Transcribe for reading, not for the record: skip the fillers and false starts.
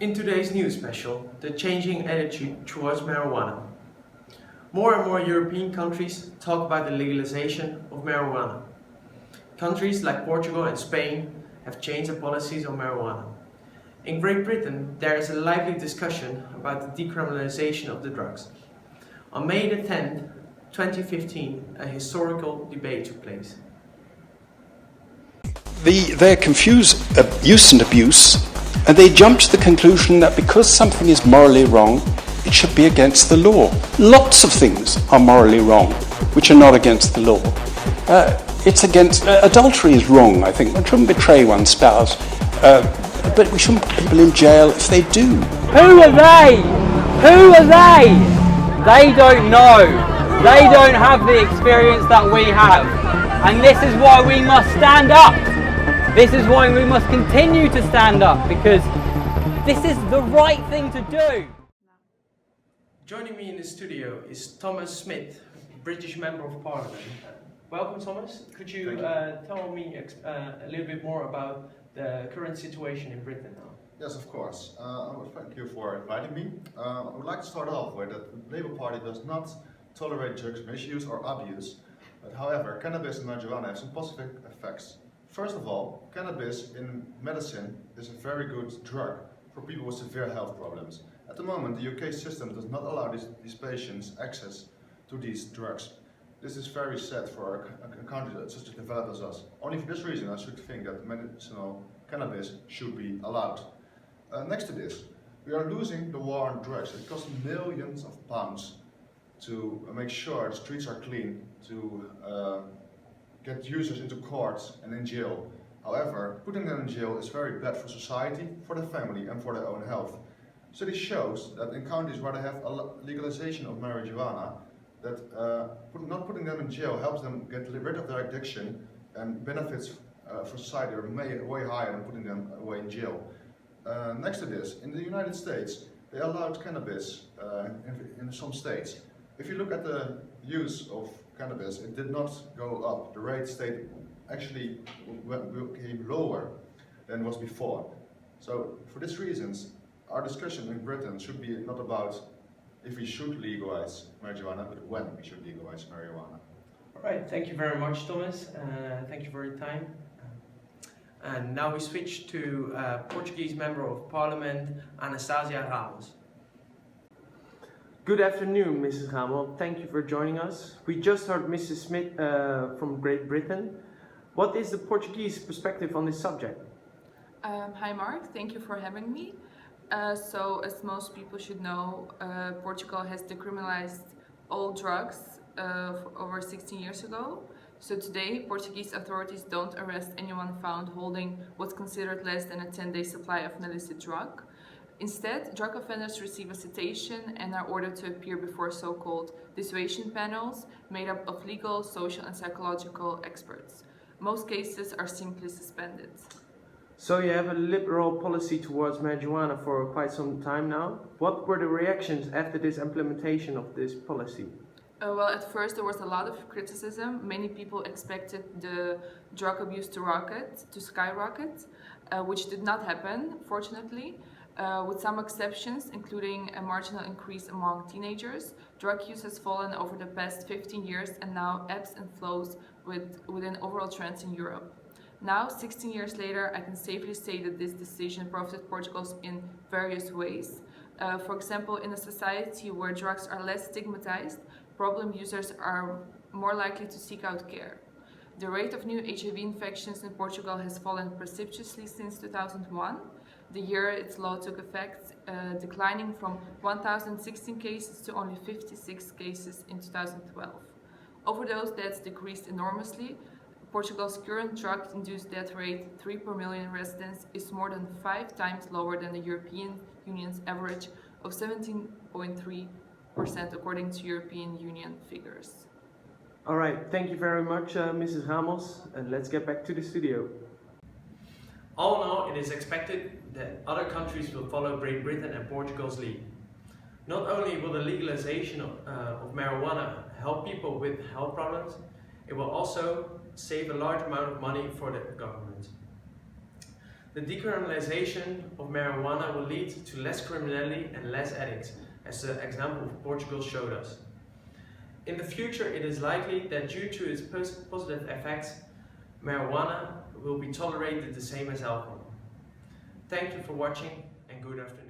In today's news special, the changing attitude towards marijuana. More and more European countries talk about the legalization of marijuana. Countries like Portugal and Spain have changed their policies on marijuana. In Great Britain, there is a lively discussion about the decriminalization of the drugs. On May the 10th, 2015, a historical debate took place. They confuse use and abuse, and they jump to the conclusion that because something is morally wrong, it should be against the law. Lots of things are morally wrong, which are not against the law. It's against adultery is wrong. I think one shouldn't betray one's spouse, but we shouldn't put people in jail if they do. Who are they? Who are they? They don't know. They don't have the experience that we have, and this is why we must stand up. This is why we must continue to stand up, because this is the right thing to do. Joining me in the studio is Thomas Smith, British Member of Parliament. Welcome, Thomas. Could you tell me a little bit more about the current situation in Britain now? Yes, of course. Thank you for inviting me. I would like to start off with that the Labour Party does not tolerate drugs misuse or abuse, but however, cannabis and marijuana have some positive effects. First of all, cannabis in medicine is a very good drug for people with severe health problems. At the moment, the UK system does not allow these patients access to these drugs. This is very sad for a country such as developed as us. Only for this reason, I should think that medicinal cannabis should be allowed. Next to this, we are losing the war on drugs. It costs millions of pounds to make sure the streets are clean, to get users into courts and in jail. However, putting them in jail is very bad for society, for the family and for their own health. Study shows that in countries where they have a legalization of marijuana, that not putting them in jail helps them get rid of their addiction, and benefits for society are way higher than putting them away in jail. Next to this, in the United States, they allowed cannabis in some states. If you look at the use of cannabis, it did not go up. The rate stayed actually became lower than was before. So for these reasons, our discussion in Britain should be not about if we should legalize marijuana, but when we should legalize marijuana. All right, thank you very much, Thomas. Thank you for your time. And now we switch to Portuguese Member of Parliament, Anastasia Ramos. Good afternoon, Mrs. Ramos. Thank you for joining us. We just heard Mrs. Smith from Great Britain. What is the Portuguese perspective on this subject? Hi Mark, thank you for having me. So as most people should know, Portugal has decriminalized all drugs over 16 years ago. So today, Portuguese authorities don't arrest anyone found holding what's considered less than a 10-day supply of an illicit drug. Instead, drug offenders receive a citation and are ordered to appear before so-called dissuasion panels made up of legal, social and psychological experts. Most cases are simply suspended. So you have a liberal policy towards marijuana for quite some time now. What were the reactions after this implementation of this policy? Well, at first there was a lot of criticism. Many people expected the drug abuse to skyrocket, which did not happen, fortunately. With some exceptions, including a marginal increase among teenagers, drug use has fallen over the past 15 years and now ebbs and flows within overall trends in Europe. Now, 16 years later, I can safely say that this decision profited Portugal in various ways. For example, in a society where drugs are less stigmatized, problem users are more likely to seek out care. The rate of new HIV infections in Portugal has fallen precipitously since 2001, the year its law took effect, declining from 1,016 cases to only 56 cases in 2012. Overdose deaths decreased enormously. Portugal's current drug-induced death rate, 3 per million residents, is more than 5 times lower than the European Union's average of 17.3%, according to European Union figures. All right, thank you very much, Mrs. Ramos, and let's get back to the studio. All in all, it is expected that other countries will follow Great Britain and Portugal's lead. Not only will the legalization of marijuana help people with health problems, it will also save a large amount of money for the government. The decriminalization of marijuana will lead to less criminality and less addicts, as the example of Portugal showed us. In the future, it is likely that due to its positive effects, marijuana will be tolerated the same as alcohol. Thank you for watching and good afternoon.